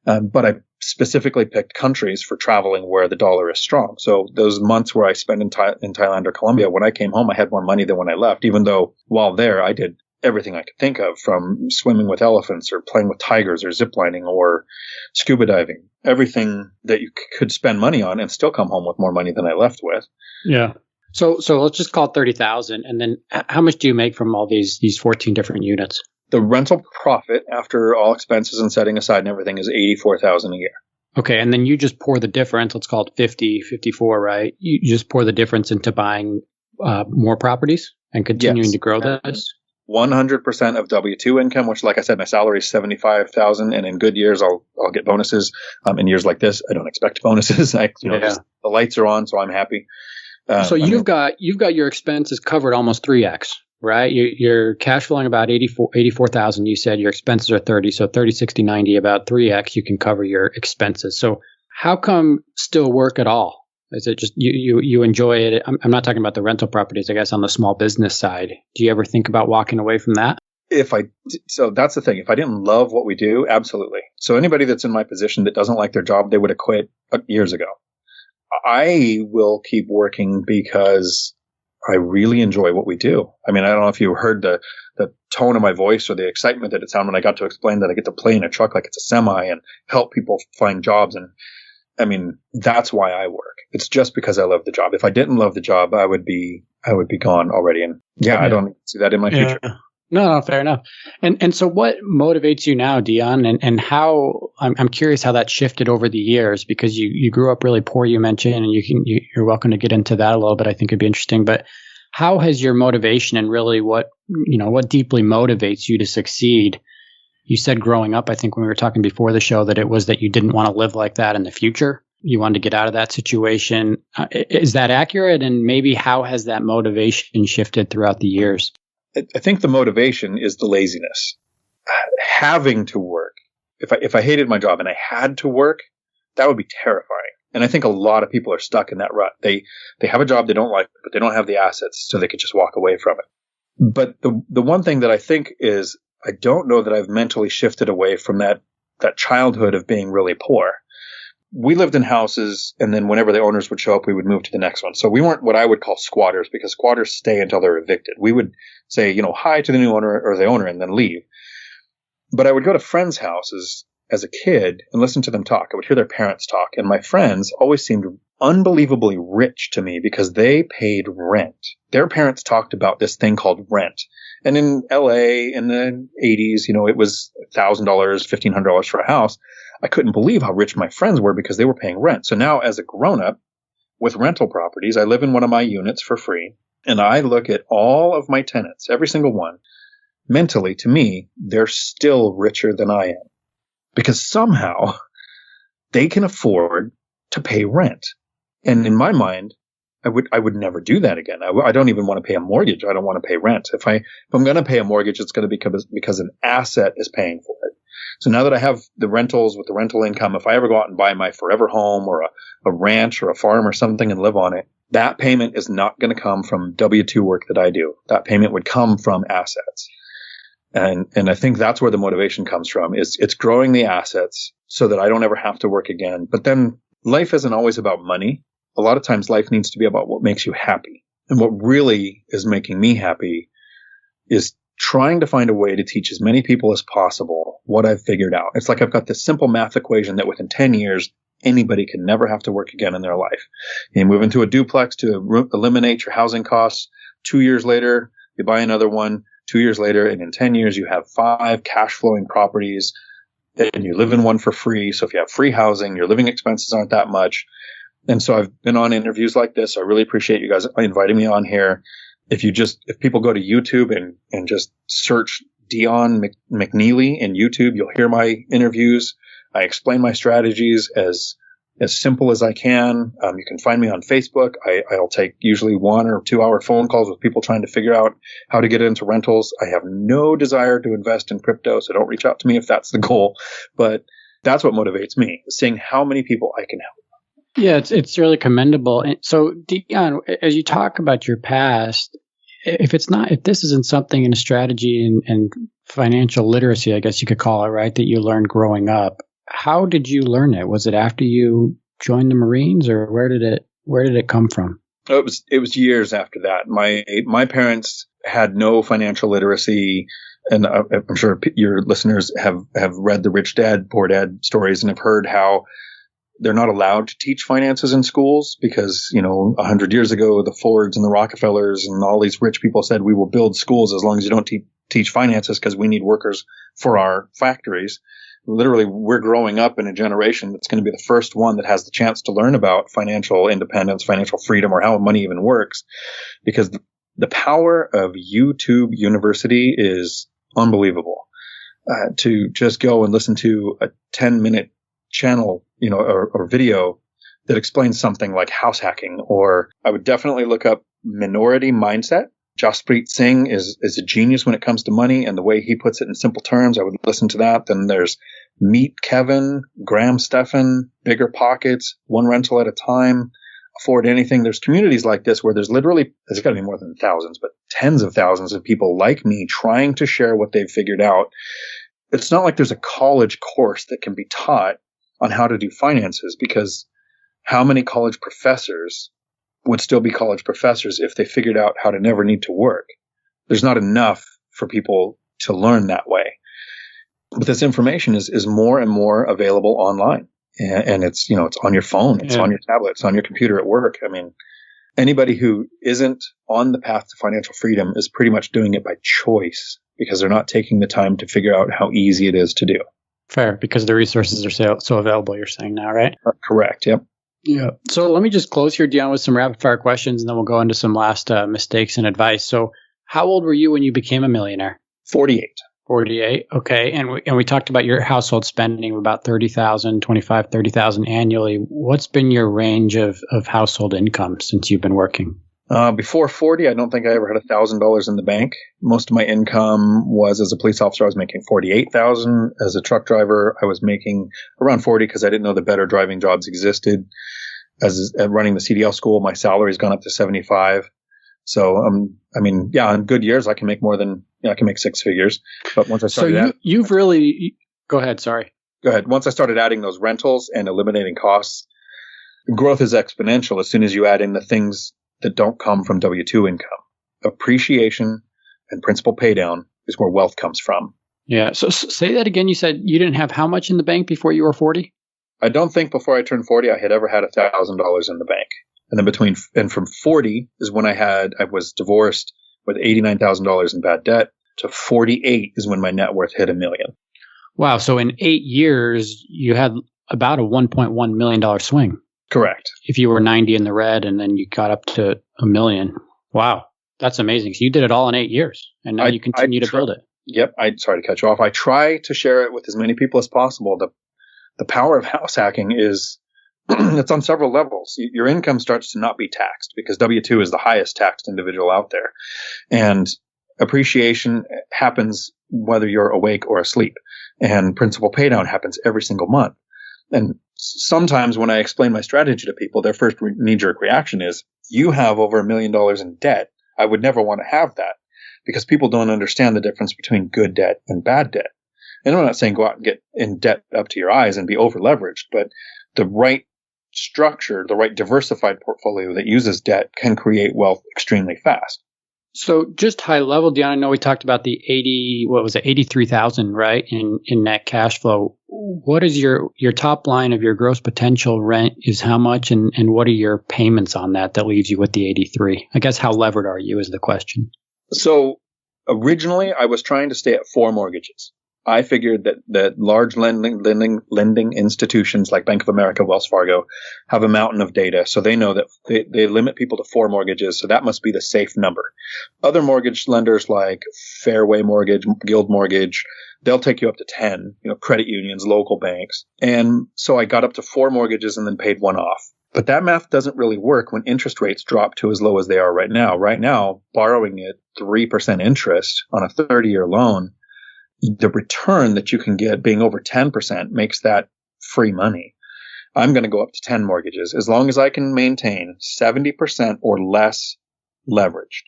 But I specifically picked countries for traveling where the dollar is strong. So those months where I spent in Thailand or Colombia, when I came home, I had more money than when I left, even though while there, I did everything I could think of, from swimming with elephants or playing with tigers or ziplining or scuba diving, everything that you could spend money on and still come home with more money than I left with. Yeah. So let's just call it 30,000. And then how much do you make from all these 14 different units? The rental profit after all expenses and setting aside and everything is $84,000 a year. Okay. And then you just pour the difference. Let's call it 50, 54, right? You just pour the difference into buying more properties and continuing to grow this? 100% of W-2 income, which, like I said, my salary is $75,000, and in good years I'll get bonuses. In years like this, I don't expect bonuses. The lights are on, so I'm happy. So you've got your expenses covered almost 3x, right? You're cash flowing about 84,000. You said your expenses are 30, so 30, 60, 90, about 3x. You can cover your expenses. So how come still work at all? Is it just you enjoy it? I'm not talking about the rental properties, I guess, on the small business side. Do you ever think about walking away from that? So that's the thing. If I didn't love what we do, absolutely. So anybody that's in my position that doesn't like their job, they would have quit years ago. I will keep working because I really enjoy what we do. I mean, I don't know if you heard the tone of my voice or the excitement that it sounded when I got to explain that I get to play in a truck like it's a semi and help people find jobs. And I mean, that's why I work. It's just because I love the job. If I didn't love the job, I would be gone already. And I don't see that in my future. No, fair enough. And so what motivates you now, Dion, and how, I'm curious how that shifted over the years, because you grew up really poor, you mentioned, and you're welcome to get into that a little bit. I think it'd be interesting, but how has your motivation and really what deeply motivates you to succeed? You said growing up, I think when we were talking before the show, that it was that you didn't want to live like that in the future. You wanted to get out of that situation. Is that accurate? And maybe how has that motivation shifted throughout the years? I think the motivation is the laziness. Having to work. If I hated my job and I had to work, that would be terrifying. And I think a lot of people are stuck in that rut. They have a job they don't like, but they don't have the assets, so they could just walk away from it. But the one thing that I think is, I don't know that I've mentally shifted away from that childhood of being really poor. We lived in houses, and then whenever the owners would show up, we would move to the next one. So we weren't what I would call squatters, because squatters stay until they're evicted. We would say, hi to the new owner or the owner and then leave. But I would go to friends' houses as a kid and listen to them talk. I would hear their parents talk, and my friends always seemed unbelievably rich to me because they paid rent. Their parents talked about this thing called rent. And in LA in the 80s, it was $1,000, $1,500 for a house. I couldn't believe how rich my friends were because they were paying rent. So now as a grown-up with rental properties, I live in one of my units for free, and I look at all of my tenants, every single one. Mentally, to me, they're still richer than I am because somehow they can afford to pay rent. And in my mind, I would never do that again. I don't even want to pay a mortgage. I don't want to pay rent. If I'm going to pay a mortgage, it's going to be because an asset is paying for it. So now that I have the rentals with the rental income, if I ever go out and buy my forever home or a ranch or a farm or something and live on it, that payment is not going to come from W-2 work that I do. That payment would come from assets. And I think that's where the motivation comes from, is it's growing the assets so that I don't ever have to work again. But then life isn't always about money. A lot of times life needs to be about what makes you happy. And what really is making me happy is trying to find a way to teach as many people as possible what I've figured out. It's like I've got this simple math equation that within 10 years, anybody can never have to work again in their life. You move into a duplex to eliminate your housing costs. 2 years later, you buy another one. 2 years later, and in 10 years, you have 5 cash flowing properties and you live in one for free. So if you have free housing, your living expenses aren't that much. And so I've been on interviews like this. I really appreciate you guys inviting me on here. If people go to YouTube and just search Dion McNeely in YouTube, you'll hear my interviews. I explain my strategies as simple as I can. You can find me on Facebook. I'll take usually 1 or 2 hour phone calls with people trying to figure out how to get into rentals. I have no desire to invest in crypto, so don't reach out to me if that's the goal. But that's what motivates me, seeing how many people I can help. Yeah, it's really commendable. And so, Dion, as you talk about your past, if this isn't something in a strategy and financial literacy, I guess you could call it, right, that you learned growing up, how did you learn it? Was it after you joined the Marines, or where did it come from? It was years after that. My parents had no financial literacy, and I'm sure your listeners have read the Rich Dad, Poor Dad stories and have heard how they're not allowed to teach finances in schools because, 100 years ago, the Fords and the Rockefellers and all these rich people said, we will build schools as long as you don't teach finances because we need workers for our factories. Literally, we're growing up in a generation that's going to be the first one that has the chance to learn about financial independence, financial freedom, or how money even works, because the power of YouTube University is unbelievable. To just go and listen to a 10-minute channel, or video that explains something like house hacking, or I would definitely look up Minority Mindset. Jaspreet Singh is a genius when it comes to money, and the way he puts it in simple terms, I would listen to that. Then there's Meet Kevin, Graham Stephan, Bigger Pockets, One Rental at a Time, Afford Anything. There's communities like this where there's got to be more than thousands, but tens of thousands of people like me trying to share what they've figured out. It's not like there's a college course that can be taught on how to do finances, because how many college professors would still be college professors if they figured out how to never need to work? There's not enough for people to learn that way. But this information is more and more available online. and it's, it's on your phone, it's on your tablet, it's on your computer at work. I mean, anybody who isn't on the path to financial freedom is pretty much doing it by choice because they're not taking the time to figure out how easy it is to do. Fair, because the resources are so available, you're saying now, right? Correct, yep. Yeah. So let me just close here, Dion, with some rapid fire questions, and then we'll go into some last mistakes and advice. So how old were you when you became a millionaire? 48. 48. Okay. And we talked about your household spending of about $30,000 annually. What's been your range of household income since you've been working? Before 40, I don't think I ever had $1,000 in the bank. Most of my income was as a police officer. I was making $48,000. As a truck driver, I was making around 40 because I didn't know the better driving jobs existed. As running the CDL school, my salary's gone up to 75. So, in good years, I can make more than, I can make six figures. But once I started, go ahead. Sorry. Go ahead. Once I started adding those rentals and eliminating costs, growth is exponential as soon as you add in the things that don't come from W-2 income. Appreciation and principal pay down is where wealth comes from. Yeah. So say that again. You said you didn't have how much in the bank before you were 40? I don't think before I turned 40 I had ever had $1,000 in the bank. And then from 40 is when I was divorced with $89,000 in bad debt, to 48 is when my net worth hit $1 million. Wow. So in 8 years, you had about a $1.1 million swing. Correct. If you were 90 in the red and then you got up to $1 million. Wow. That's amazing. So you did it all in 8 years and now you continue to build it. Yep. Sorry to cut you off. I try to share it with as many people as possible. The power of house hacking is it's on several levels. Your income starts to not be taxed because W-2 is the highest taxed individual out there. And appreciation happens whether you're awake or asleep. And principal paydown happens every single month. And sometimes when I explain my strategy to people, their first knee-jerk reaction is, you have over $1 million in debt. I would never want to have that, because people don't understand the difference between good debt and bad debt. And I'm not saying go out and get in debt up to your eyes and be over-leveraged, but the right structure, the right diversified portfolio that uses debt can create wealth extremely fast. So just high level, Dion, I know we talked about the 83,000, right, in net cash flow. What is your top line of your gross potential rent is how much, and what are your payments on that leaves you with the 83? I guess how levered are you is the question. So originally I was trying to stay at 4 mortgages. I figured that large lending institutions like Bank of America, Wells Fargo have a mountain of data. So they know that they limit people to 4 mortgages. So that must be the safe number. Other mortgage lenders like Fairway Mortgage, Guild Mortgage, they'll take you up to 10, credit unions, local banks. And so I got up to 4 mortgages and then paid 1 off. But that math doesn't really work when interest rates drop to as low as they are right now. Right now, borrowing at 3% interest on a 30-year loan, the return that you can get being over 10% makes that free money. I'm going to go up to 10 mortgages as long as I can maintain 70% or less leveraged.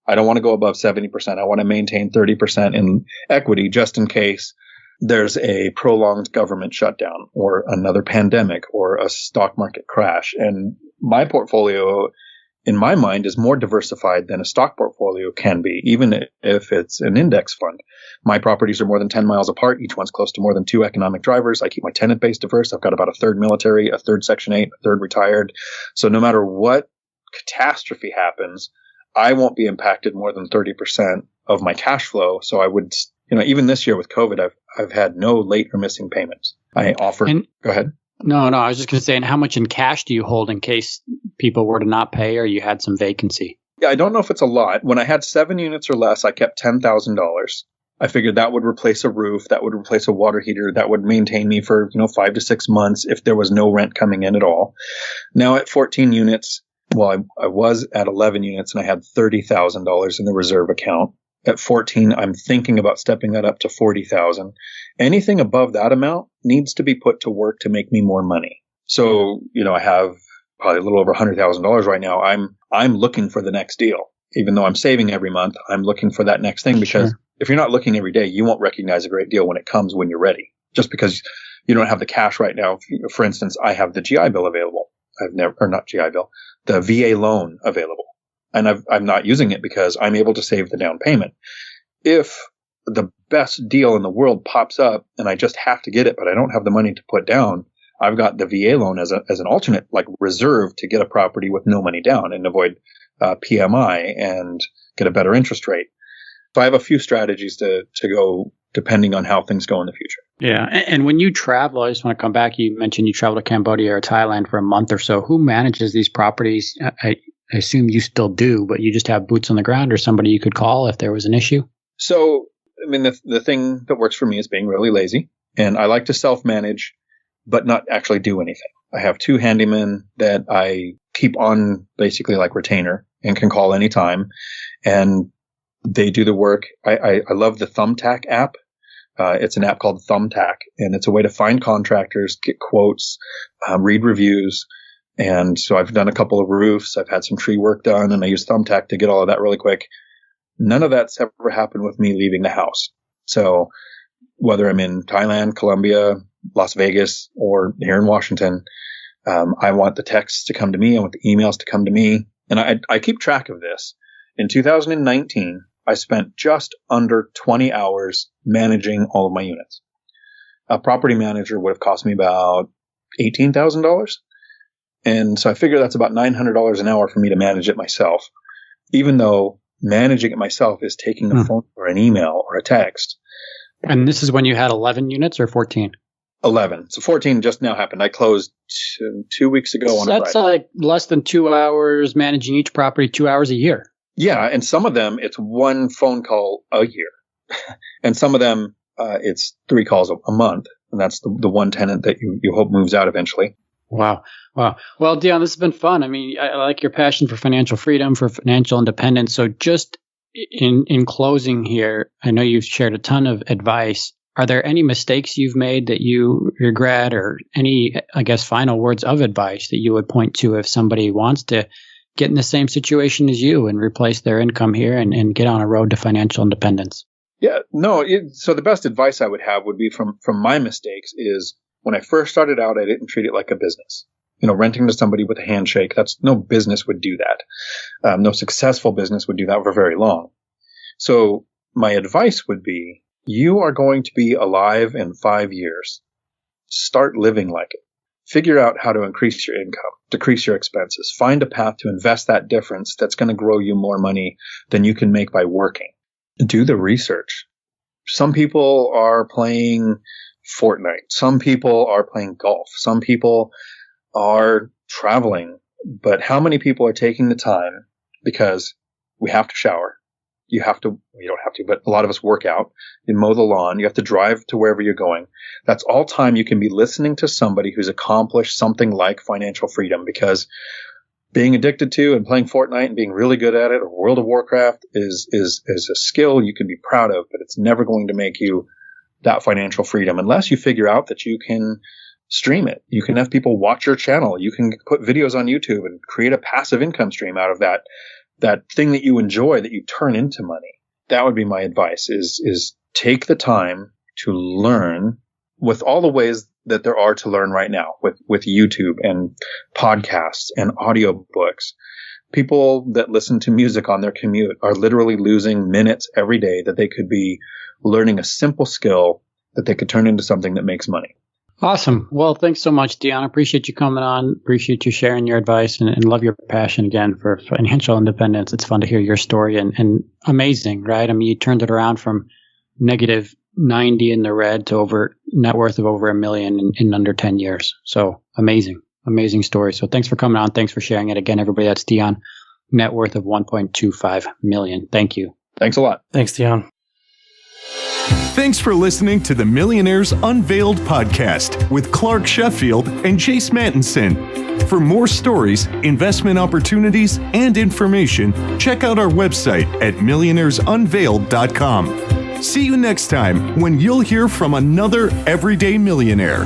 I don't want to go above 70%. I want to maintain 30% in equity just in case there's a prolonged government shutdown or another pandemic or a stock market crash. And my portfolio, in my mind, is more diversified than a stock portfolio can be, even if it's an index fund. My properties are more than 10 miles apart. Each one's close to more than 2 economic drivers. I keep my tenant base diverse. I've got about a third military, a third Section 8, a third retired. So no matter what catastrophe happens, I won't be impacted more than 30% of my cash flow. So I would, even this year with COVID, I've had no late or missing payments. I offer. Go ahead. No, I was just going to say, and how much in cash do you hold in case people were to not pay or you had some vacancy? Yeah, I don't know if it's a lot. When I had 7 units or less, I kept $10,000. I figured that would replace a roof, that would replace a water heater, that would maintain me for 5 to 6 months if there was no rent coming in at all. Now at 14 units, I was at 11 units and I had $30,000 in the reserve account. At 14, I'm thinking about stepping that up to 40,000. Anything above that amount needs to be put to work to make me more money. So, I have probably a little over $100,000 right now. I'm looking for the next deal. Even though I'm saving every month, I'm looking for that next thing because if you're not looking every day, you won't recognize a great deal when it comes when you're ready. Just because you don't have the cash right now. For instance, I have the GI Bill available. The VA loan available. And I'm not using it because I'm able to save the down payment. If the best deal in the world pops up and I just have to get it, but I don't have the money to put down, I've got the VA loan as an alternate, like reserve to get a property with no money down and avoid PMI and get a better interest rate. So I have a few strategies to go depending on how things go in the future. Yeah. And when you travel, I just want to come back. You mentioned you travel to Cambodia or Thailand for a month or so. Who manages these properties? I assume you still do, but you just have boots on the ground or somebody you could call if there was an issue? So, I mean, the thing that works for me is being really lazy. And I like to self-manage, but not actually do anything. I have 2 handymen that I keep on basically like retainer and can call anytime. And they do the work. I love the Thumbtack app. It's an app called Thumbtack, and it's a way to find contractors, get quotes, read reviews. And so I've done a couple of roofs. I've had some tree work done, and I use Thumbtack to get all of that really quick. None of that's ever happened with me leaving the house. So whether I'm in Thailand, Colombia, Las Vegas, or here in Washington, I want the texts to come to me. I want the emails to come to me. And I keep track of this. In 2019, I spent just under 20 hours managing all of my units. A property manager would have cost me about $18,000. And so I figure that's about $900 an hour for me to manage it myself, even though managing it myself is taking a phone or an email or a text. And this is when you had 11 units or 14? 11. So 14 just now happened. I closed 2 weeks ago on a Friday. That's like less than 2 hours managing each property, 2 hours a year. Yeah, and some of them, it's one phone call a year. And some of them, it's 3 calls a month. And that's the one tenant that you hope moves out eventually. Wow. Well, Dion, this has been fun. I mean, I like your passion for financial freedom, for financial independence. So just in closing here, I know you've shared a ton of advice. Are there any mistakes you've made that you regret, or any, I guess, final words of advice that you would point to if somebody wants to get in the same situation as you and replace their income here and get on a road to financial independence? Yeah, no. So the best advice I would have would be from my mistakes is when I first started out, I didn't treat it like a business. Renting to somebody with a handshake, no business would do that. No successful business would do that for very long. So my advice would be, you are going to be alive in 5 years. Start living like it. Figure out how to increase your income, decrease your expenses, find a path to invest that difference that's going to grow you more money than you can make by working. Do the research. Some people are playing Fortnite. Some people are playing golf. Some people are traveling. But how many people are taking the time, because we have to shower. You don't have to, but a lot of us work out. You mow the lawn. You have to drive to wherever you're going. That's all time you can be listening to somebody who's accomplished something like financial freedom, because being addicted to and playing Fortnite and being really good at it, or World of Warcraft, is a skill you can be proud of, but it's never going to make you that financial freedom unless you figure out that you can stream it. You can have people watch your channel. You can put videos on YouTube and create a passive income stream out of that thing that you enjoy, that you turn into money. That would be my advice, is take the time to learn with all the ways that there are to learn right now, with YouTube and podcasts and audiobooks. People that listen to music on their commute are literally losing minutes every day that they could be learning a simple skill that they could turn into something that makes money. Awesome. Well, thanks so much, Dion. I appreciate you coming on. Appreciate you sharing your advice, and love your passion again for financial independence. It's fun to hear your story, and amazing, right? I mean, you turned it around from negative 90 in the red to over net worth of over $1 million in under 10 years. So amazing story. So thanks for coming on. Thanks for sharing it again, everybody. That's Dion, net worth of $1.25 million. Thank you. Thanks a lot. Thanks, Dion. Thanks for listening to the Millionaires Unveiled podcast with Clark Sheffield and Jace Mattinson. For more stories, investment opportunities, and information, check out our website at millionairesunveiled.com. See you next time when you'll hear from another everyday millionaire.